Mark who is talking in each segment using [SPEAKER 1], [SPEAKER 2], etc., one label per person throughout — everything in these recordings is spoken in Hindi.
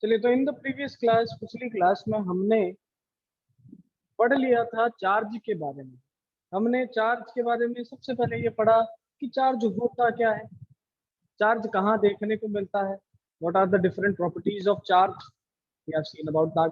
[SPEAKER 1] चलिए, तो इन द प्रीवियस क्लास, पिछली क्लास में हमने पढ़ लिया था चार्ज के बारे में। हमने चार्ज के बारे में सबसे पहले ये पढ़ा कि चार्ज होता क्या है, चार्ज कहाँ देखने को मिलता है, what are the different properties of charge, we have seen about that.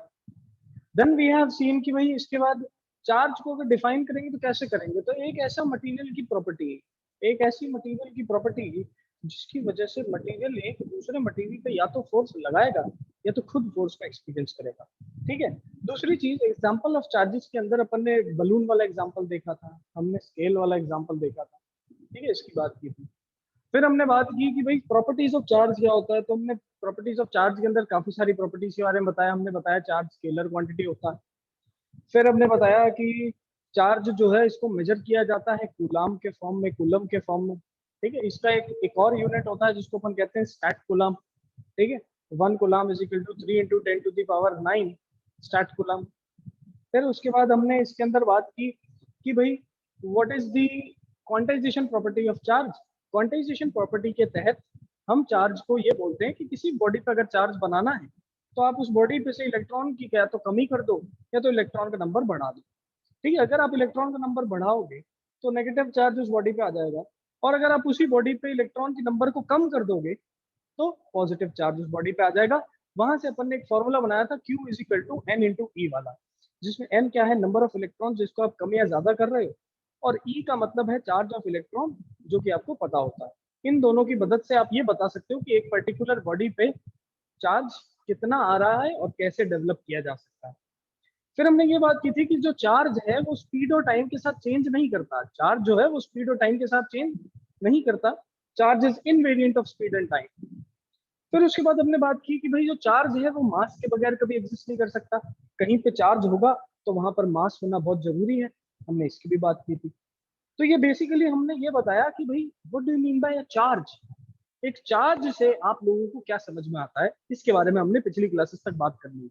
[SPEAKER 1] Then we have seen कि भाई इसके बाद चार्ज को अगर डिफाइन करेंगे तो कैसे करेंगे, तो एक ऐसा मटेरियल की प्रॉपर्टी है, एक ऐसी मटेरियल की प्रॉपर्टी जिसकी वजह से मटेरियल एक दूसरे मटेरियल पे या तो फोर्स लगाएगा या तो खुद फोर्स का एक्सपीरियंस करेगा। ठीक है। दूसरी चीज, एग्जांपल ऑफ चार्जेस के अंदर अपन ने बलून वाला एग्जांपल देखा था, हमने स्केल वाला एग्जांपल देखा था। ठीक है, इसकी बात की थी। फिर हमने बात की कि भाई प्रॉपर्टीज ऑफ चार्ज क्या होता है, तो हमने प्रॉपर्टीज ऑफ चार्ज के अंदर काफी सारी प्रॉपर्टीज के बारे में बताया। हमने बताया चार्ज स्केलर क्वांटिटी होता है। फिर हमने बताया कि चार्ज जो है इसको मेजर किया जाता है कूलाम के फॉर्म में, कूलम के फॉर्म में। ठीक है, इसका एक और यूनिट होता है जिसको अपन कहते हैं स्टैट कूलाम। ठीक है, 1 coulomb is equal to 3 × 10⁹ stat coulomb. फिर उसके बाद हमने इसके अंदर बात की कि भाई what is the quantization property of charge. Quantization property के तहत हम चार्ज को ये बोलते हैं कि किसी बॉडी पर अगर चार्ज बनाना है तो आप उस बॉडी पे से इलेक्ट्रॉन की क्या तो कमी कर दो या तो इलेक्ट्रॉन का नंबर बढ़ा दो। ठीक है, अगर आप इलेक्ट्रॉन का नंबर बढ़ाओगे तो नेगेटिव चार्ज उस बॉडी पे आ जाएगा, और अगर आप उसी बॉडी पे इलेक्ट्रॉन के नंबर को कम कर दोगे तो पॉजिटिव चार्ज उस बॉडी पे आ जाएगा। वहां से अपन ने एक फॉर्मूला बनाया था Q is equal to N into E वाला, जिसमें N क्या है, नंबर ऑफ इलेक्ट्रॉन जिसको आप कम या ज्यादा कर रहे हो, और E का मतलब है चार्ज ऑफ इलेक्ट्रॉन, जो कि आपको पता होता है। इन दोनों की मदद से आप ये बता सकते हो कि एक पर्टिकुलर बॉडी पे चार्ज कितना आ रहा है और कैसे डेवलप किया जा सकता है। फिर हमने ये बात की थी कि जो चार्ज है वो स्पीड और टाइम के साथ चेंज नहीं करता, चार्ज जो है वो स्पीड और टाइम के साथ चेंज नहीं करता, charge is invariant of speed and time. फिर उसके बाद हमने बात की कि भाई जो चार्ज है वो मास के बगैर कभी एग्जिस्ट नहीं कर सकता, कहीं पे चार्ज होगा तो वहां पर मास होना बहुत जरूरी है, हमने इसकी भी बात की थी। तो ये बेसिकली हमने ये बताया कि भाई what do you mean by charge, एक चार्ज से आप लोगों को क्या समझ में आता है, इसके बारे में हमने पिछली क्लासेस तक बात करनी है।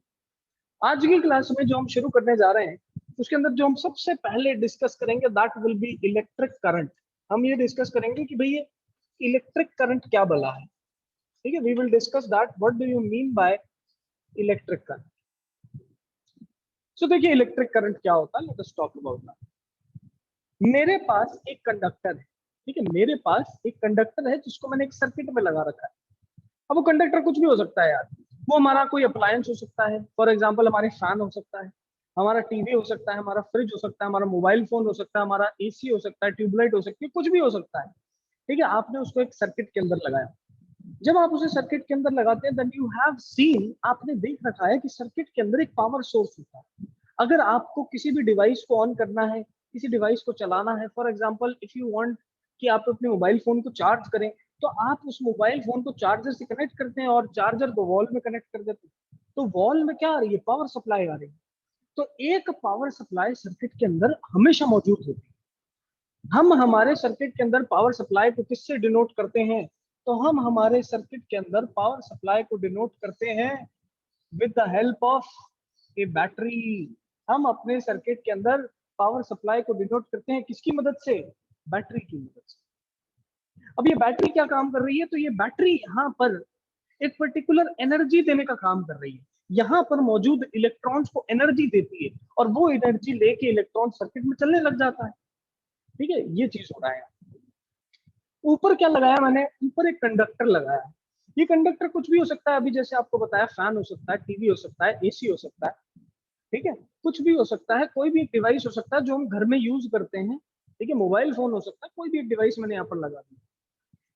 [SPEAKER 1] आज की क्लास में जो हम शुरू करने जा रहे हैं उसके अंदर जो हम सबसे पहले डिस्कस करेंगे that will be electric current. हम ये डिस्कस करेंगे कि भाई ये इलेक्ट्रिक करंट क्या बला है। ठीक है, we will discuss that what do you mean by electric current. So देखिए इलेक्ट्रिक करंट क्या होता है, let us talk about that. मेरे पास एक कंडक्टर है। ठीक है, मेरे पास एक कंडक्टर है जिसको मैंने एक सर्किट में लगा रखा है। अब वो कंडक्टर कुछ भी हो सकता है यार, वो हमारा कोई अप्लायंस हो सकता है, फॉर एग्जाम्पल हमारे फैन हो सकता है, हमारा टीवी हो सकता है, हमारा फ्रिज हो सकता है, हमारा मोबाइल फोन हो सकता है, हमारा एसी हो सकता है, ट्यूबलाइट हो सकती है, कुछ भी हो सकता है। ठीक है, आपने उसको एक सर्किट के अंदर लगाया। जब आप उसे सर्किट के अंदर लगाते हैं देन यू हैव सीन, आपने देख रखा है कि सर्किट के अंदर एक पावर सोर्स होता है। अगर आपको किसी भी डिवाइस को ऑन करना है, किसी डिवाइस को चलाना है, for example if you want कि आप अपने मोबाइल फोन को चार्ज करें, तो आप उस मोबाइल फोन को चार्जर से कनेक्ट करते हैं और चार्जर को वॉल में कनेक्ट कर देते हैं। तो वॉल में क्या आ रही है, पावर सप्लाई आ रही है। तो एक पावर सप्लाई सर्किट के अंदर हमेशा मौजूद होती है। हम हमारे सर्किट के अंदर पावर सप्लाई को किससे डिनोट करते हैं, तो हम हमारे सर्किट के अंदर पावर सप्लाई को डिनोट करते हैं with the help of A battery. हम अपने सर्किट के अंदर पावर सप्लाई को डिनोट करते हैं किसकी मदद से, बैटरी की मदद से। अब ये बैटरी क्या काम कर रही है, तो ये बैटरी यहाँ पर एक पर्टिकुलर एनर्जी देने का काम कर रही है, यहाँ पर मौजूद इलेक्ट्रॉन्स को एनर्जी देती है और वो एनर्जी लेके इलेक्ट्रॉन सर्किट में चलने लग जाता है। ठीक है, ये चीज हो रहा है। ऊपर क्या लगाया मैंने, ऊपर एक कंडक्टर लगाया है। ये कंडक्टर कुछ भी हो सकता है, अभी जैसे आपको बताया फैन हो सकता है, टीवी हो सकता है, एसी हो सकता है। ठीक है, कुछ भी हो सकता है, कोई भी एक डिवाइस हो सकता है जो हम घर में यूज करते हैं। ठीक है, मोबाइल फोन हो सकता है, कोई भी एक डिवाइस मैंने यहाँ पर लगा दिया।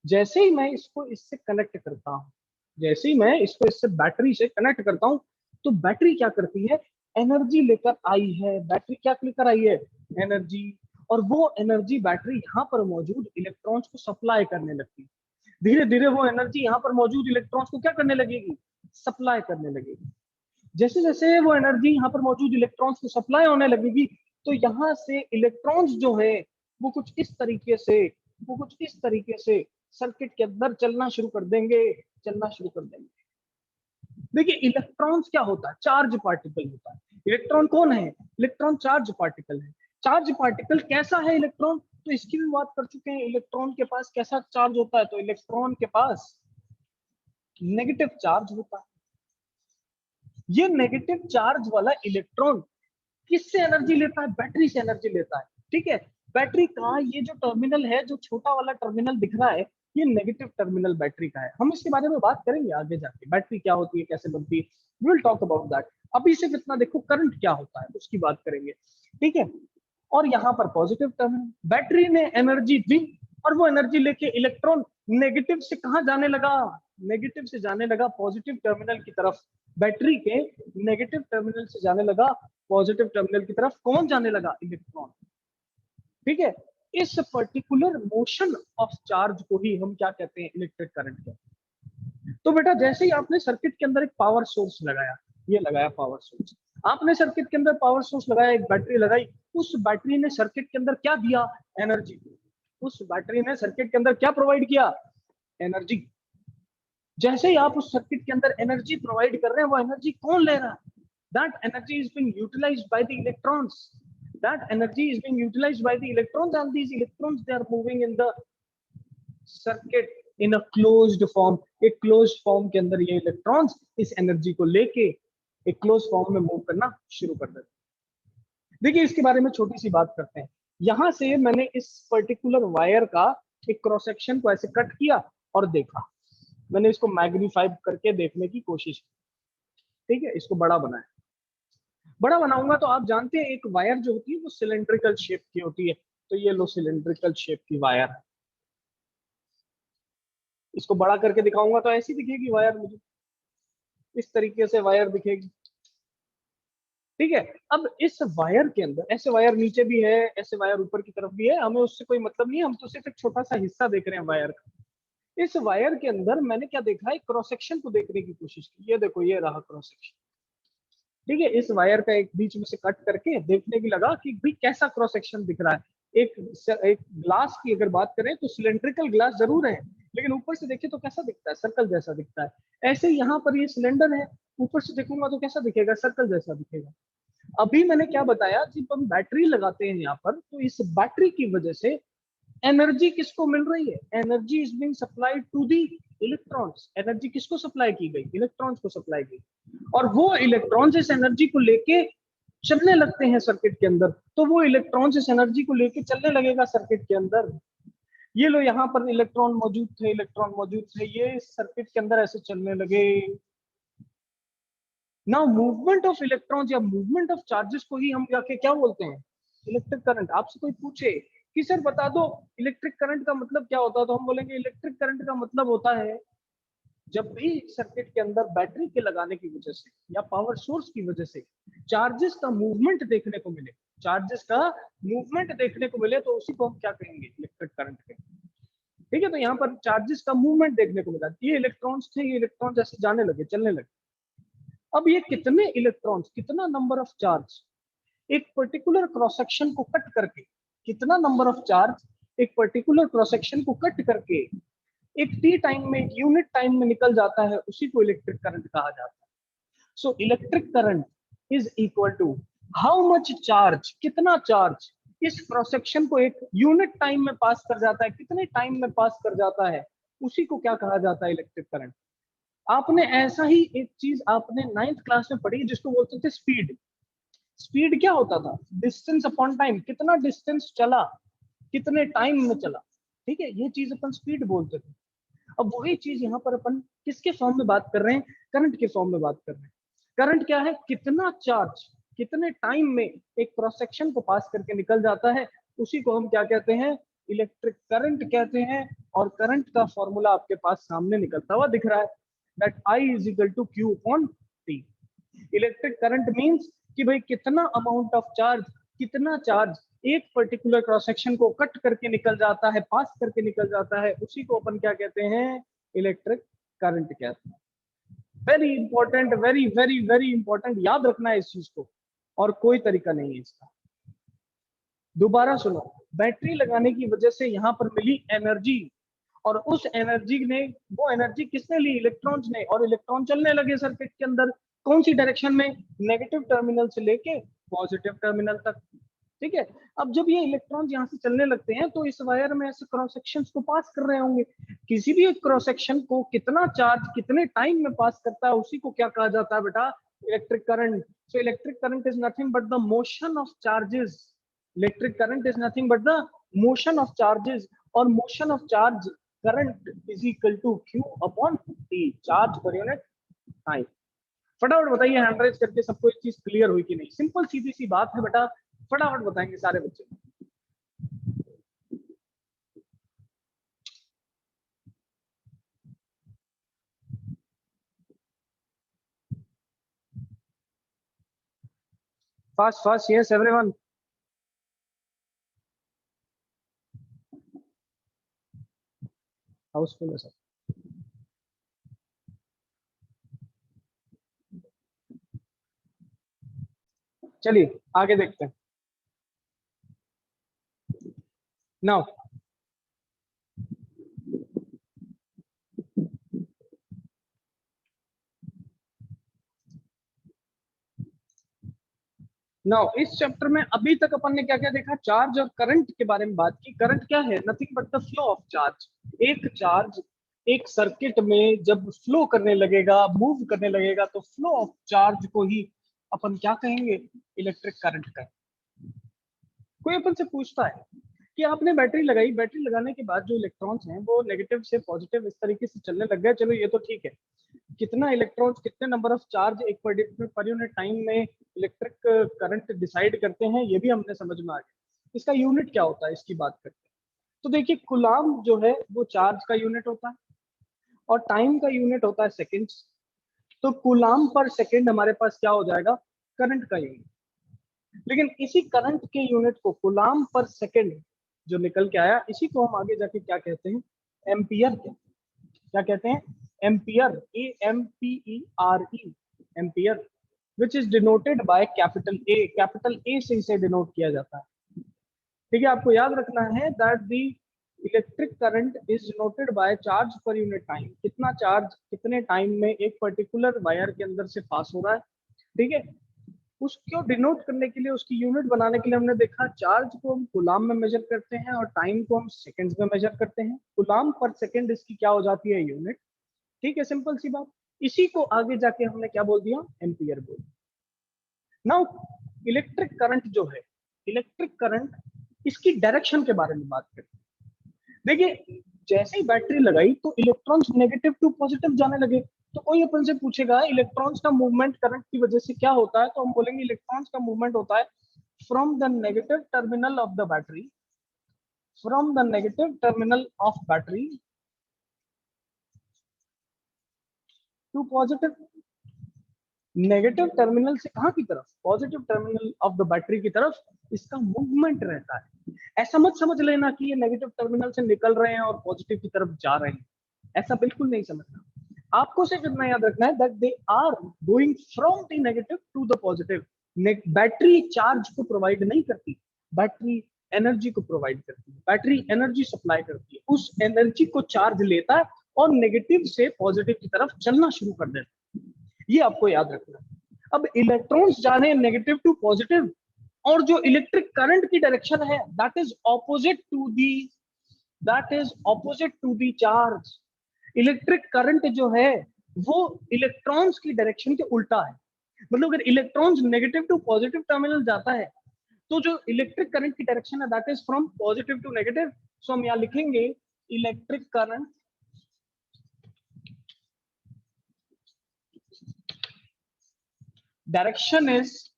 [SPEAKER 1] जैसे ही मैं इसको इससे कनेक्ट करता हूँ, जैसे ही मैं इसको इससे बैटरी से कनेक्ट करता हूँ, तो बैटरी क्या करती है, एनर्जी लेकर आई है। बैटरी क्या लेकर आई है, एनर्जी। और वो एनर्जी बैटरी यहाँ पर मौजूद इलेक्ट्रॉन्स को सप्लाई करने लगती है। धीरे धीरे वो एनर्जी यहाँ पर मौजूद इलेक्ट्रॉन्स को क्या करने लगेगी, सप्लाई करने लगेगी। जैसे जैसे वो एनर्जी यहाँ पर मौजूद इलेक्ट्रॉन्स को सप्लाई होने लगेगी, तो यहाँ से इलेक्ट्रॉन्स जो है वो कुछ इस तरीके से, वो कुछ इस तरीके से सर्किट के अंदर चलना शुरू कर देंगे, चलना शुरू कर देंगे। देखिए इलेक्ट्रॉन्स क्या होता है, चार्ज पार्टिकल होता है। इलेक्ट्रॉन कौन है, इलेक्ट्रॉन चार्ज पार्टिकल है। चार्ज पार्टिकल कैसा है इलेक्ट्रॉन, तो इसकी भी बात कर चुके हैं। इलेक्ट्रॉन के पास कैसा चार्ज होता है, तो इलेक्ट्रॉन के पास नेगेटिव चार्ज होता है। ये नेगेटिव चार्ज वाला इलेक्ट्रॉन किससे एनर्जी लेता है? बैटरी से एनर्जी लेता है। ठीक है, बैटरी का ये जो टर्मिनल है, जो छोटा वाला टर्मिनल दिख रहा है, ये नेगेटिव टर्मिनल बैटरी का है। हम इसके बारे में बात करेंगे आगे जाके, बैटरी क्या होती है, कैसे बनती है, विल टॉक अबाउट दैट। अभी सिर्फ इतना देखो, करंट क्या होता है उसकी बात करेंगे। ठीक है, और यहाँ पर पॉजिटिव टर्मिनल, बैटरी ने एनर्जी दी और वो एनर्जी लेके इलेक्ट्रॉन नेगेटिव से कहाँ जाने लगा? नेगेटिव से जाने लगा पॉजिटिव टर्मिनल की तरफ। बैटरी के नेगेटिव टर्मिनल से जाने लगा पॉजिटिव टर्मिनल की तरफ। कौन जाने लगा? इलेक्ट्रॉन। ठीक है, इस पर्टिकुलर मोशन ऑफ चार्ज को ही हम क्या कहते हैं? इलेक्ट्रिक करंट कहते हैं। तो बेटा जैसे ही आपने सर्किट के अंदर एक पावर सोर्स लगाया, ये लगाया पावर सोर्स, आपने सर्किट के अंदर पावर सोर्स लगाया, एक बैटरी लगाई, उस बैटरी ने सर्किट के अंदर क्या दिया? एनर्जी। उस बैटरी ने सर्किट के अंदर क्या प्रोवाइड किया? एनर्जी। जैसे ही आप उस सर्किट के अंदर एनर्जी प्रोवाइड कर रहे हैं, वो एनर्जी कौन ले रहा है? That energy is being utilized by the electrons. That energy is being utilized by the electrons, and these electrons, they are moving in the circuit in a closed form. एक closed form के अंदर ये electrons इस energy को लेके एक closed form में मूव करना शुरू कर देते हैं। देखिए इसके बारे में छोटी सी बात करते हैं। यहां से मैंने इस पर्टिकुलर वायर का एक क्रॉस सेक्शन को ऐसे कट किया और देखा, मैंने इसको मैग्नीफाई करके देखने की कोशिश की। ठीक है, इसको बड़ा बनाया। बड़ा बनाऊंगा तो आप जानते हैं एक वायर जो होती है वो सिलेंड्रिकल शेप की होती है। तो ये लो सिलेंड्रिकल शेप की वायर है। इसको बड़ा करके दिखाऊंगा तो ऐसी दिखेगी वायर, मुझे इस तरीके से वायर दिखेगी। ठीक है, अब इस वायर के अंदर ऐसे वायर नीचे भी है, ऐसे वायर ऊपर की तरफ भी है, हमें उससे कोई मतलब नहीं है, हम तो सिर्फ एक छोटा सा हिस्सा देख रहे हैं वायर का। इस वायर के अंदर मैंने क्या देखा है? क्रॉस सेक्शन को देखने की कोशिश की। ये देखो, ये रहा क्रॉस सेक्शन। ठीक है, इस वायर का एक बीच में से कट करके देखने की लगा कि भाई कैसा क्रॉस सेक्शन दिख रहा है। एक ग्लास की अगर बात करें तो सिलेंड्रिकल ग्लास जरूर है, लेकिन ऊपर से देखे तो कैसा दिखता है? सर्कल जैसा दिखता है। ऐसे ही यहाँ पर ये सिलेंडर है, ऊपर से देखूंगा तो कैसा दिखेगा? सर्कल जैसा दिखेगा। अभी मैंने क्या बताया, जब हम बैटरी लगाते हैं यहाँ पर, तो इस बैटरी की वजह से एनर्जी किसको मिल रही है? Energy is being supplied to the electrons. Energy किसको सप्लाई की गई? इलेक्ट्रॉन्स को सप्लाई की। और वो इलेक्ट्रॉन्स इस एनर्जी को लेके चलने लगते हैं सर्किट के अंदर। तो वो इलेक्ट्रॉन्स इस एनर्जी को लेके चलने लगेगा सर्किट के अंदर। ये लो, यहाँ पर इलेक्ट्रॉन मौजूद थे, इलेक्ट्रॉन मौजूद थे, ये सर्किट के अंदर ऐसे चलने लगे। नाउ मूवमेंट ऑफ इलेक्ट्रॉन्स या मूवमेंट ऑफ चार्जेस को ही हम जाके क्या बोलते हैं? Electric current. आपसे कोई पूछे कि सर बता दो इलेक्ट्रिक करंट का मतलब क्या होता है, तो हम बोलेंगे इलेक्ट्रिक करंट का मतलब होता है जब भी सर्किट के अंदर बैटरी के लगाने की वजह से या पावर सोर्स की वजह से चार्जेस का मूवमेंट देखने को मिले, चार्जेस का मूवमेंट देखने को मिले, तो उसी को हम क्या कहेंगे? इलेक्ट्रिक करंट कहेंगे। ठीक है, तो यहाँ पर चार्जेस का मूवमेंट देखने को मिला। ये इलेक्ट्रॉन्स थे, ये इलेक्ट्रॉन्स ऐसे जाने लगे, चलने लगे। अब ये कितने इलेक्ट्रॉन्स, कितना नंबर ऑफ चार्ज एक पर्टिकुलर क्रॉस सेक्शन को कट करके, कितना नंबर ऑफ चार्ज एक पर्टिकुलर क्रॉस सेक्शन को कट करके एक टी टाइम में, एक यूनिट टाइम में निकल जाता है, उसी को इलेक्ट्रिक करंट कहा जाता है। So electric current is equal to how much charge, कितना चार्ज इस क्रॉस सेक्शन को एक यूनिट टाइम में पास कर जाता है, कितने टाइम में पास कर जाता है, उसी को क्या कहा जाता है? Electric current. आपने ऐसा ही एक चीज आपने 9th क्लास में पढ़ी जिसको बोलते थे स्पीड। स्पीड क्या होता था? डिस्टेंस अपॉन टाइम, कितना डिस्टेंस चला, कितने टाइम में चला। ठीक है, ये चीज अपन स्पीड बोलते थे। अब वही चीज यहाँ पर अपन किसके फॉर्म में बात कर रहे हैं? करंट के फॉर्म में बात कर रहे हैं। करंट क्या है? कितना चार्ज कितने टाइम में एक क्रॉस सेक्शन को पास करके निकल जाता है, उसी को हम क्या कहते हैं? इलेक्ट्रिक करंट कहते हैं। और करंट का फॉर्मूला आपके पास सामने निकलता हुआ दिख रहा है, that I is equal to Q upon T. Electric current means कि भाई कितना अमाउंट ऑफ चार्ज, कितना चार्ज एक पर्टिकुलर क्रॉस सेक्शन को कट करके निकल जाता है, पास करके निकल जाता है, उसी को अपन क्या कहते हैं? इलेक्ट्रिक करंट कहते हैं। Very important, very very very important, याद रखना है इस चीज को, और कोई तरीका नहीं है इसका। दोबारा सुनो, बैटरी लगाने की वजह से यहाँ पर मिली एनर्जी, और उस एनर्जी ने, वो एनर्जी किसने ली? इलेक्ट्रॉन्स ने। और इलेक्ट्रॉन चलने लगे सर्किट के अंदर, कौन सी डायरेक्शन में? नेगेटिव टर्मिनल से लेके पॉजिटिव टर्मिनल तक। ठीक है, अब जब ये इलेक्ट्रॉन्स यहाँ से चलने लगते हैं तो इस वायर में ऐसे क्रॉस सेक्शंस को पास कर रहे होंगे। किसी भी एक क्रॉस सेक्शन को कितना चार्ज कितने टाइम में पास करता है, उसी को क्या कहा जाता है बेटा? Electric current. So electric current is nothing but the motion of charges. Electric current is nothing but the motion of charges, or motion of charge current is equal to Q upon T, charge per unit time. फटाफट बताइए हैंड रेज करके, सबको एक चीज क्लियर हुई कि नहीं? सिंपल सीधी सी बात है बेटा, फटाफट बताएंगे सारे बच्चे. Fast fast, yes everyone. Housefull है सब. चलिए आगे देखते हैं. नाउ इस चैप्टर में अभी तक अपन ने क्या क्या देखा? चार्ज और करंट के बारे में बात की. करंट क्या है? Nothing but the flow of charge. एक चार्ज एक सर्किट में जब फ्लो करने लगेगा, मूव करने लगेगा, तो फ्लो ऑफ चार्ज को ही अपन क्या कहेंगे? इलेक्ट्रिक करंट कहेंगे. कोई अपन से पूछता है कि आपने बैटरी लगाई, बैटरी लगाने के बाद जो इलेक्ट्रॉन्स हैं वो नेगेटिव से पॉजिटिव इस तरीके से चलने लग गए, चलो ये तो ठीक है. कितना इलेक्ट्रॉन्स, कितने नंबर ऑफ चार्ज एक पर यूनिट टाइम में इलेक्ट्रिक करंट डिसाइड करते हैं, ये भी हमने समझ में आ गया. इसका यूनिट क्या होता है इसकी बात करते हैं. तो देखिए, कूलाम जो है वो चार्ज का यूनिट होता है और टाइम का यूनिट होता है सेकेंड्स. तो कूलाम पर सेकेंड हमारे पास क्या हो जाएगा? करंट का यूनिट. लेकिन इसी करंट के यूनिट को, कूलाम पर सेकेंड जो निकल के आया, इसी को हम आगे जाके क्या कहते हैं? एम्पियर. क्या कहते हैं? Ampere. AMPERE, ampere, which is denoted by capital A. Capital A से इसे डिनोट किया जाता है. ठीक है, आपको याद रखना है that the electric current is denoted by charge per unit time. कितना चार्ज कितने टाइम में एक पर्टिकुलर वायर के अंदर से पास हो रहा है. ठीक है, उसको डिनोट करने के लिए, उसकी यूनिट बनाने के लिए हमने देखा चार्ज को हम कूलाम में मेजर करते हैं और टाइम को हम सेकंड्स में मेजर करते हैं. कूलाम पर सेकंड इसकी क्या हो जाती है? यूनिट. ठीक है, सिंपल सी बात. इसी को आगे जाके हमने क्या बोल दिया? एम्पियर बोल दिया. नाउ इलेक्ट्रिक करंट जो है, इलेक्ट्रिक करंट, इसकी डायरेक्शन के बारे में बात करते हैं. देखिए, जैसे ही बैटरी लगाई तो इलेक्ट्रॉन्स नेगेटिव टू पॉजिटिव जाने लगे. तो कोई अपन से पूछेगा इलेक्ट्रॉन्स का मूवमेंट करंट की वजह से क्या होता है, तो हम बोलेंगे इलेक्ट्रॉन्स का मूवमेंट होता है from the negative terminal of the battery, from the negative terminal of battery to positive. Negative terminal से कहां की तरफ? Positive terminal of the battery की तरफ इसका मूवमेंट रहता है. ऐसा मत समझ लेना कि ये नेगेटिव टर्मिनल से निकल रहे हैं और पॉजिटिव की तरफ जा रहे हैं, ऐसा बिल्कुल नहीं समझना. आपको सिर्फ इतना याद रखना है that they are going from the negative to the positive. Battery charge को प्रोवाइड नहीं करती, बैटरी एनर्जी को प्रोवाइड करती है. बैटरी एनर्जी सप्लाई करती है, उस एनर्जी को चार्ज लेता है और नेगेटिव से पॉजिटिव की तरफ चलना शुरू कर देता है. ये आपको याद रखना है. अब इलेक्ट्रॉन्स जा रहे हैं नेगेटिव टू पॉजिटिव, और जो इलेक्ट्रिक करंट की डायरेक्शन है that is opposite to the charge. Electric current जो है वो इलेक्ट्रॉन्स की डायरेक्शन के उल्टा है. मतलब अगर electrons negative to positive terminal जाता है तो जो इलेक्ट्रिक करंट की डायरेक्शन है that is from positive to negative. So हम यहां लिखेंगे electric current direction is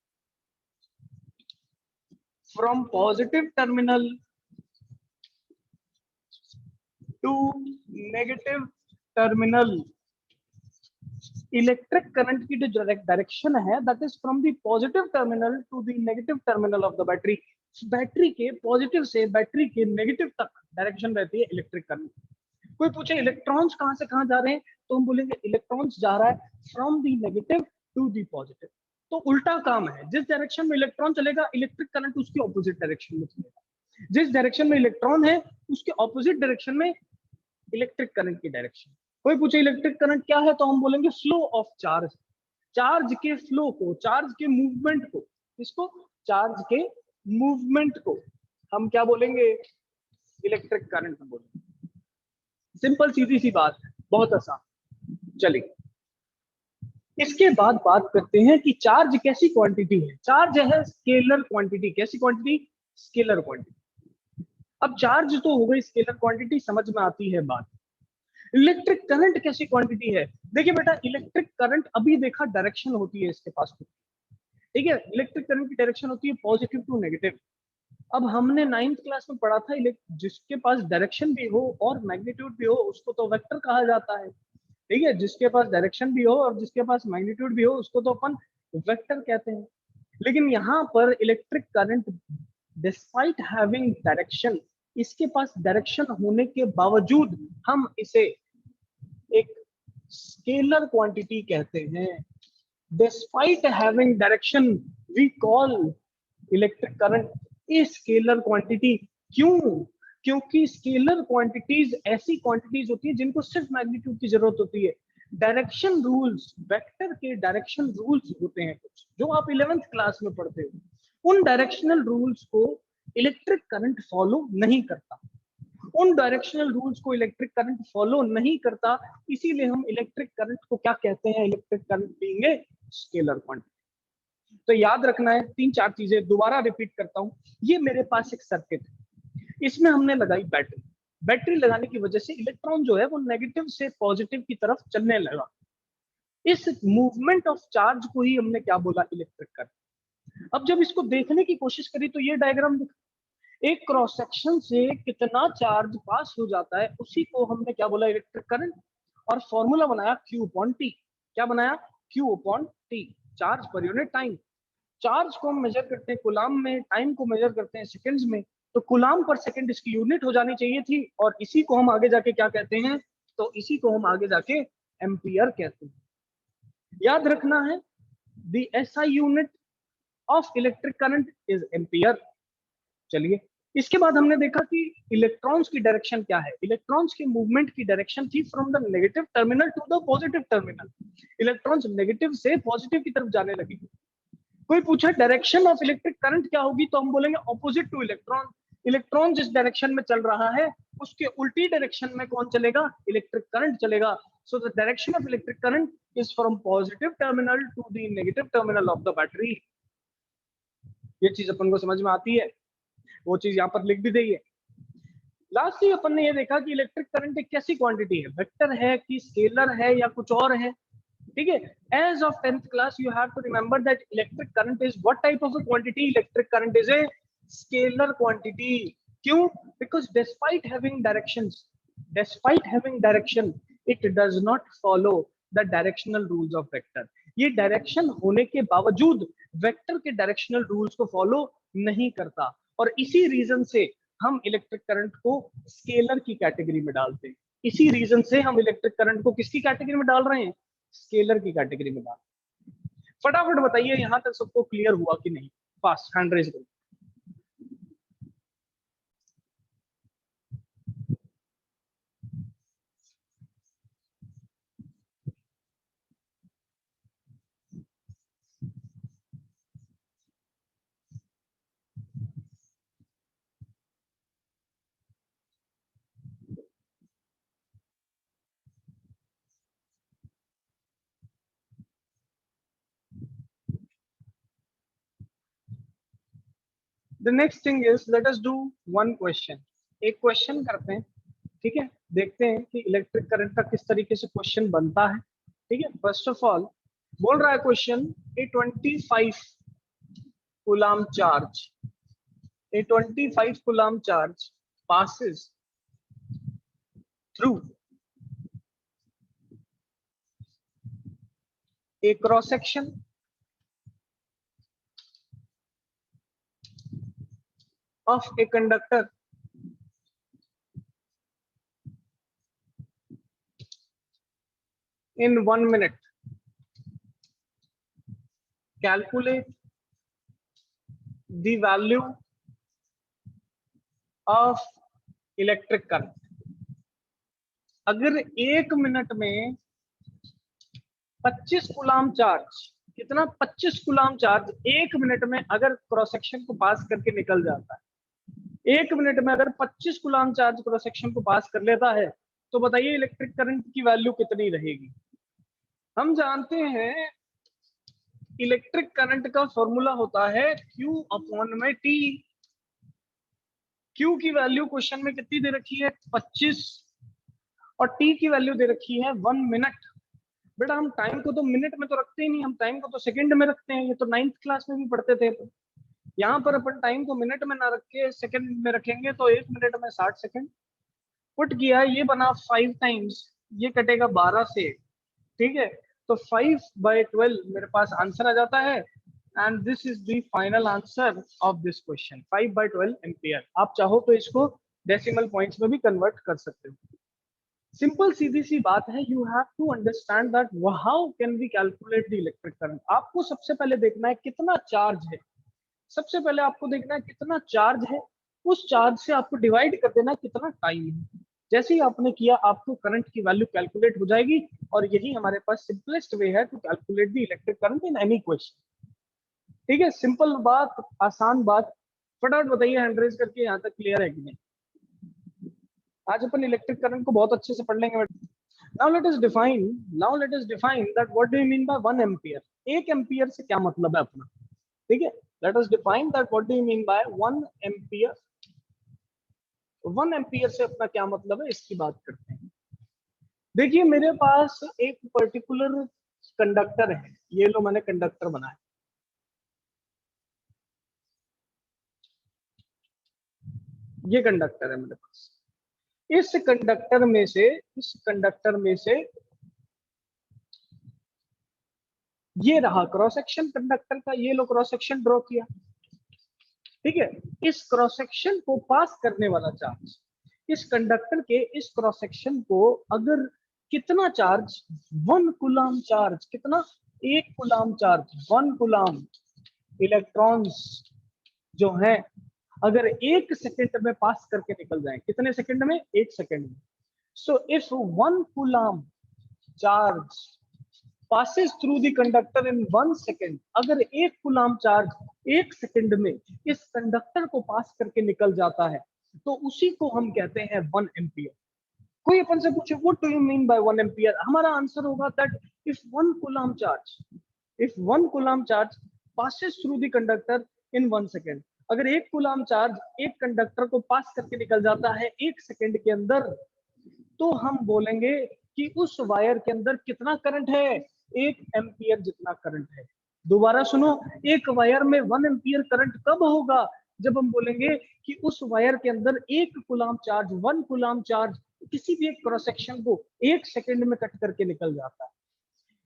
[SPEAKER 1] from positive terminal to negative terminal. Electric current की जो डायरेक्शन है that is from the positive terminal to the negative terminal of the battery. Battery के पॉजिटिव से बैटरी के नेगेटिव तक डायरेक्शन रहती है इलेक्ट्रिक करंट. कोई पूछे इलेक्ट्रॉन्स कहां से कहां जा रहे हैं, तो हम बोलेंगे इलेक्ट्रॉन्स जा रहा है from the negative to the positive. तो उल्टा काम है. जिस डायरेक्शन में इलेक्ट्रॉन चलेगा इलेक्ट्रिक करंट उसकी ऑपोजिट डायरेक्शन में चलेगा. जिस डायरेक्शन में इलेक्ट्रॉन है उसके ऑपोजिट डायरेक्शन में इलेक्ट्रिक करंट की डायरेक्शन. कोई पूछे इलेक्ट्रिक करंट क्या है, तो हम बोलेंगे फ्लो ऑफ चार्ज. चार्ज के फ्लो को, चार्ज के मूवमेंट को, इसको चार्ज के मूवमेंट को हम क्या बोलेंगे? इलेक्ट्रिक करंट बोलेंगे. सिंपल सीधी सी बात है, बहुत आसान. चलिए इसके बाद बात करते हैं कि चार्ज कैसी क्वांटिटी है। चार्ज है स्केलर क्वांटिटी। कैसी क्वांटिटी? Scalar quantity. अब चार्ज तो हो गई स्केलर क्वांटिटी, समझ में आती है बात। इलेक्ट्रिक करंट कैसी क्वांटिटी है? देखिए बेटा, इलेक्ट्रिक करंट अभी देखा डायरेक्शन होती है इसके पास, ठीक है। इलेक्ट्रिक करंट की डायरेक्शन होती है पॉजिटिव टू नेगेटिव। अब हमने 9th क्लास में पढ़ा था, जिसके पास डायरेक्शन भी हो और मैग्नीट्यूड भी हो उसको तो वेक्टर कहा जाता है, ठीक है। जिसके पास डायरेक्शन भी हो और जिसके पास मैग्नीट्यूड भी हो उसको तो अपन वेक्टर कहते हैं। लेकिन यहाँ पर electric current despite having direction, इसके पास डायरेक्शन होने के बावजूद हम इसे एक स्केलर क्वांटिटी कहते हैं। Despite having direction we call electric current a scalar quantity. क्यों? क्योंकि स्केलर क्वांटिटीज ऐसी क्वांटिटीज होती है जिनको सिर्फ मैग्नीट्यूड की जरूरत होती है। डायरेक्शन रूल्स, वेक्टर के डायरेक्शन रूल्स होते हैं कुछ, जो आप 11th क्लास में पढ़ते हो। उन डायरेक्शनल रूल्स को इलेक्ट्रिक करंट फॉलो नहीं करता। उन डायरेक्शनल रूल्स को इलेक्ट्रिक करंट फॉलो नहीं करता, इसीलिए हम इलेक्ट्रिक करंट को क्या कहते हैं? Electric current being a scalar quantity. तो याद रखना है 3-4 चीजें, दोबारा रिपीट करता हूं। ये मेरे पास एक सर्किट है, इसमें हमने लगाई बैटरी। बैटरी लगाने की वजह से इलेक्ट्रॉन जो है वो नेगेटिव से पॉजिटिव की तरफ चलने लगा। इस मूवमेंट ऑफ चार्ज को ही हमने क्या बोला? Electric current. अब जब इसको देखने की कोशिश करी तो ये डायग्राम दिखा, एक क्रॉस सेक्शन से कितना चार्ज पास हो जाता है उसी को हमने क्या बोला? Electric current. और फॉर्मूला बनाया Q अपॉन टी। क्या बनाया? Q upon T, charge per unit time. Charge को हम मेजर करते हैं कूलाम में, टाइम को मेजर करते हैं सेकंड्स में। तो कूलाम पर सेकंड इसकी यूनिट हो जानी चाहिए थी, और इसी को हम आगे जाके क्या कहते हैं? तो इसी को हम आगे जाके एम्पियर कहते हैं। याद रखना है, the SI unit of electric current is ampere. चलिए, इसके बाद हमने देखा कि इलेक्ट्रॉन्स की डायरेक्शन क्या है। इलेक्ट्रॉन्स की मूवमेंट की डायरेक्शन थी from the negative terminal to the positive terminal. Electrons negative से पॉजिटिव की तरफ जाने लगे। कोई पूछे डायरेक्शन ऑफ इलेक्ट्रिक करंट क्या होगी, तो हम बोलेंगे ऑपोजिट टू इलेक्ट्रॉन। इलेक्ट्रॉन जिस डायरेक्शन में चल रहा है उसके उल्टी डायरेक्शन में कौन चलेगा? इलेक्ट्रिक करंट चलेगा। So the direction of electric current is from positive terminal to the negative terminal of the battery. ये चीज अपन को समझ में आती है, वो चीज यहाँ पर लिख भी दी है। लास्ट ही अपन ने ये देखा कि इलेक्ट्रिक करंट एक कैसी क्वांटिटी है, वेक्टर है कि स्केलर है या कुछ और है, ठीक है। Age of 10th class you have to remember that electric current is what type of a quantity? Electric current is a scalar quantity. क्यों? Because despite having direction it does not follow the directional rules of vector. ये डायरेक्शन होने के बावजूद वेक्टर के डायरेक्शनल रूल्स को फॉलो नहीं करता, और इसी रीजन से हम इलेक्ट्रिक करंट को स्केलर की कैटेगरी में डालते हैं। इसी रीजन से हम इलेक्ट्रिक करंट को किसकी कैटेगरी में डाल रहे हैं? स्केलर की कैटेगरी में डाल। फटाफट बताइए यहां तक सबको क्लियर हुआ कि नहीं? फास्ट हैंड रेज करो। The next thing is let us do one question. एक क्वेश्चन करते हैं, ठीक है। देखते हैं कि इलेक्ट्रिक करंट का किस तरीके से क्वेश्चन बनता है, ठीक है। फर्स्ट ऑफ ऑल बोल रहा है question, A 25 coulomb charge, a 25 coulomb charge passes through a cross section of a conductor in 1 minute. Calculate the value of electric current. अगर 1 मिनट में 25 कूलाम चार्ज, कितना? 25 कूलाम चार्ज 1 मिनट में अगर क्रॉस सेक्शन को पास करके निकल जाता है, 1 मिनट में अगर 25 कूलाम चार्ज क्रॉस सेक्शन को पास कर लेता है, तो बताइए इलेक्ट्रिक करंट की वैल्यू कितनी रहेगी? हम जानते हैं इलेक्ट्रिक करंट का फॉर्मूला होता है Q अपॉन में T। Q की वैल्यू क्वेश्चन में कितनी दे रखी है 25 और T की वैल्यू दे रखी है 1 मिनट। बेटा हम टाइम को तो मिनट में तो रखते ही नहीं, हम टाइम को तो सेकंड में रखते हैं, ये तो 9th क्लास में भी पढ़ते थे। तो यहाँ पर अपन टाइम को मिनट में ना रख के सेकंड में रखेंगे, तो 1 मिनट में 60 सेकंड। पुट किया, ये बना 5 टाइम्स, ये कटेगा 12 से, ठीक है। तो 5/12 मेरे पास आंसर आ जाता है, and this is the final answer of this question, 5/12 ampere. आप चाहो तो इसको डेसिमल पॉइंट्स में भी कन्वर्ट कर सकते हो। सिंपल सीधी सी बात है, you have to understand that how can we calculate the electric current. आपको सबसे पहले देखना है कितना चार्ज है, सबसे पहले आपको देखना है कितना चार्ज है, उस चार्ज से आपको डिवाइड कर देना कितना टाइम है। जैसे ही आपने किया, आपको करंट की वैल्यू कैलकुलेट हो जाएगी, और यही हमारे पास सिंपलेस्ट वे है to calculate the electric current in any question. ठीक है, सिंपल बात, आसान बात। फटाफट बताइए हैंड रेज करके, यहाँ तक क्लियर है कि नहीं। आज अपन इलेक्ट्रिक करंट को बहुत अच्छे से पढ़ लेंगे। Now let us define, now let us define that what do you mean by 1 ampere। 1 ampere से क्या मतलब है अपना, ठीक है। Let us define that what do you mean by 1 ampere। 1 ampere से अपना क्या मतलब है, इसकी बात करते हैं। देखिए मेरे पास एक पर्टिकुलर कंडक्टर है, ये लो मैंने कंडक्टर बनाया, ये कंडक्टर है मेरे पास। इस कंडक्टर में से, इस कंडक्टर में से ये रहा क्रॉस सेक्शन कंडक्टर का, ये लो क्रॉस सेक्शन ड्रॉ किया, ठीक है। इस क्रॉस सेक्शन को पास करने वाला चार्ज, इस कंडक्टर के इस क्रॉस सेक्शन को अगर कितना चार्ज, 1 कूलाम चार्ज, कितना, 1 कूलाम चार्ज, 1 कूलाम इलेक्ट्रॉन्स जो है, अगर 1 सेकंड में पास करके निकल जाए, कितने सेकंड में, 1 सेकंड में। So if 1 coulomb charge passes through the conductor in 1 second, अगर 1 कूलाम चार्ज 1 सेकंड में इस कंडक्टर को पास करके निकल जाता है, तो उसी को हम कहते हैं 1 एम्पियर। कोई अपन से पूछे what do you mean bye 1 ampere, हमारा आंसर होगा that if 1 coulomb charge, if 1 coulomb charge passes through the conductor in 1 second, अगर 1 कूलाम चार्ज एक कंडक्टर को पास करके निकल जाता है 1 सेकंड के अंदर, तो हम बोलेंगे कि उस वायर के अंदर कितना करंट है, 1 एम्पियर जितना करंट है। दोबारा सुनो, एक वायर में 1 एम्पियर करंट कब होगा, जब हम बोलेंगे कि उस वायर के अंदर 1 कूलाम चार्ज, 1 कूलाम चार्ज किसी भी एक क्रॉस सेक्शन को 1 सेकंड में कट करके निकल जाता है।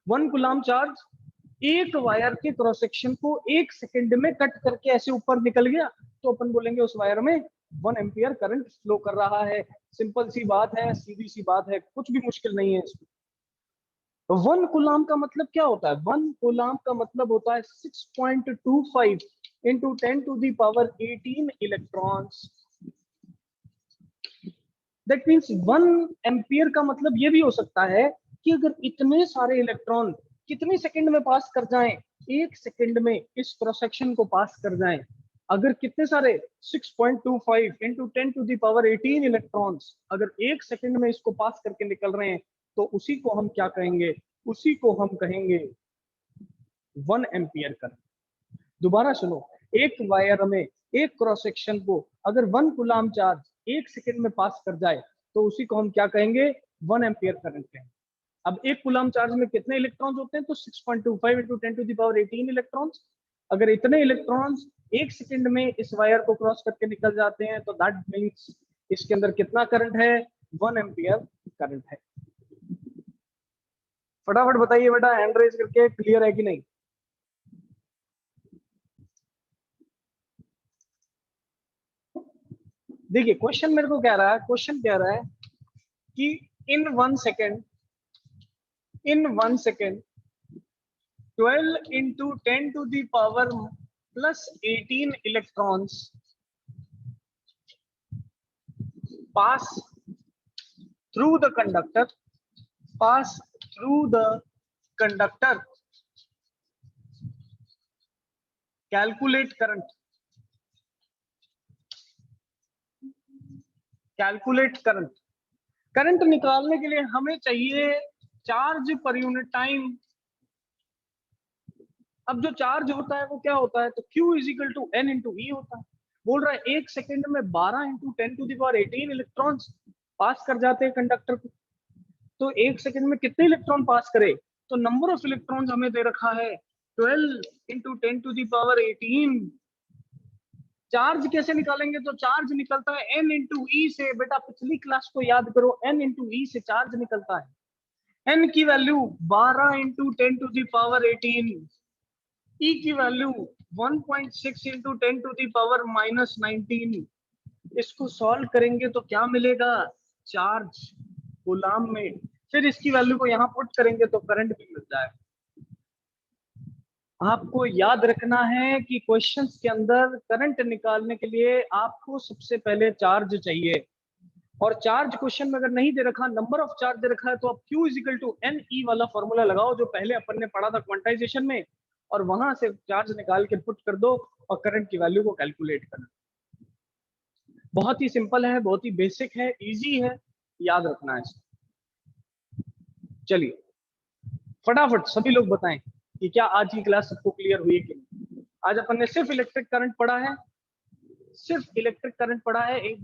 [SPEAKER 1] 1 कूलाम चार्ज एक वायर के क्रॉस सेक्शन को 1 सेकंड में कट करके ऐसे ऊपर निकल गया, तो अपन बोलेंगे उस वायर में 1 एम्पियर करंट फ्लो कर रहा है। सिंपल सी बात है, सीधी सी बात है, कुछ भी मुश्किल नहीं है इसमें। 1 कूलाम का मतलब क्या होता है, 1 कूलाम का मतलब होता है 6.25 into 10⁻18 electrons. That means 1 ampere का मतलब ये भी हो सकता है कि अगर इतने सारे इलेक्ट्रॉन कितने सेकंड में पास कर जाएं, 1 सेकंड में इस क्रॉस सेक्शन को पास कर जाएं, अगर कितने सारे 6.25 इंटू 10⁻18 इलेक्ट्रॉन्स अगर 1 सेकंड में इसको पास करके निकल रहे हैं, तो उसी को हम क्या कहेंगे, उसी को हम कहेंगे 1 एम्पियर करंट। दोबारा सुनो, एक वायर में एक क्रॉस सेक्शन को अगर 1 कूलाम चार्ज 1 सेकंड में पास कर जाए, तो उसी को हम क्या कहेंगे, 1 एम्पियर करंट कहेंगे। अब 1 कूलाम चार्ज में कितने इलेक्ट्रॉन्स होते हैं, तो 6.25 इंटू 10⁻18 इलेक्ट्रॉन्स। अगर इतने इलेक्ट्रॉन्स 1 सेकंड में इस वायर को क्रॉस करके निकल जाते हैं, तो दैट मीन्स इसके अंदर कितना करंट है, 1 एम्पियर करंट है। फटाफट बताइए बेटा हैंड रेज करके, क्लियर है कि नहीं। देखिए क्वेश्चन मेरे को कह रहा है, क्वेश्चन कह रहा है कि इन 1 second, in 1 second 12 into 10⁻+18 electrons pass through the conductor, pass through the conductor, calculate current, calculate current. Current निकालने के लिए हमें चाहिए चार्ज पर यूनिट टाइम। अब जो चार्ज होता है वो क्या होता है, तो Q is equal to N into E होता है। बोल रहा है 1 सेकेंड में 12 इंटू 10⁻18 इलेक्ट्रॉन्स पास कर जाते हैं कंडक्टर को। तो 1 सेकेंड में कितने इलेक्ट्रॉन पास करे, तो नंबर ऑफ इलेक्ट्रॉन्स हमें दे रखा है 12 इंटू 10⁻18। चार्ज कैसे निकालेंगे, तो चार्ज निकलता है N इंटू ई से। बेटा पिछली क्लास को याद करो, N इंटू ई से चार्ज निकलता है। N की वैल्यू 12 इंटू 10⁻18, ई की वैल्यू 1.6 इंटू 10⁻⁻19। इसको सॉल्व करेंगे तो क्या मिलेगा, चार्ज कूलाम में। फिर इसकी वैल्यू को यहाँ पुट करेंगे तो करंट भी मिल जाएगा। आपको याद रखना है कि क्वेश्चंस के अंदर करंट निकालने के लिए आपको सबसे पहले चार्ज चाहिए, और चार्ज क्वेश्चन में अगर नहीं दे रखा, नंबर ऑफ चार्ज दे रखा है, तो आप Q is equal to N E वाला फॉर्मूला लगाओ जो पहले अपन ने पढ़ा था क्वांटाइजेशन में, और वहां से चार्ज निकाल के पुट कर दो और करंट की वैल्यू को कैलकुलेट करना। बहुत ही सिंपल है, बहुत ही बेसिक है, इजी है, याद रखना है। चलिए फटाफट सभी लोग बताएं कि क्या आज की क्लास सबको क्लियर हुई है कि नहीं। आज अपन ने सिर्फ इलेक्ट्रिक करंट पढ़ा है, सिर्फ इलेक्ट्रिक करंट पढ़ा है। एक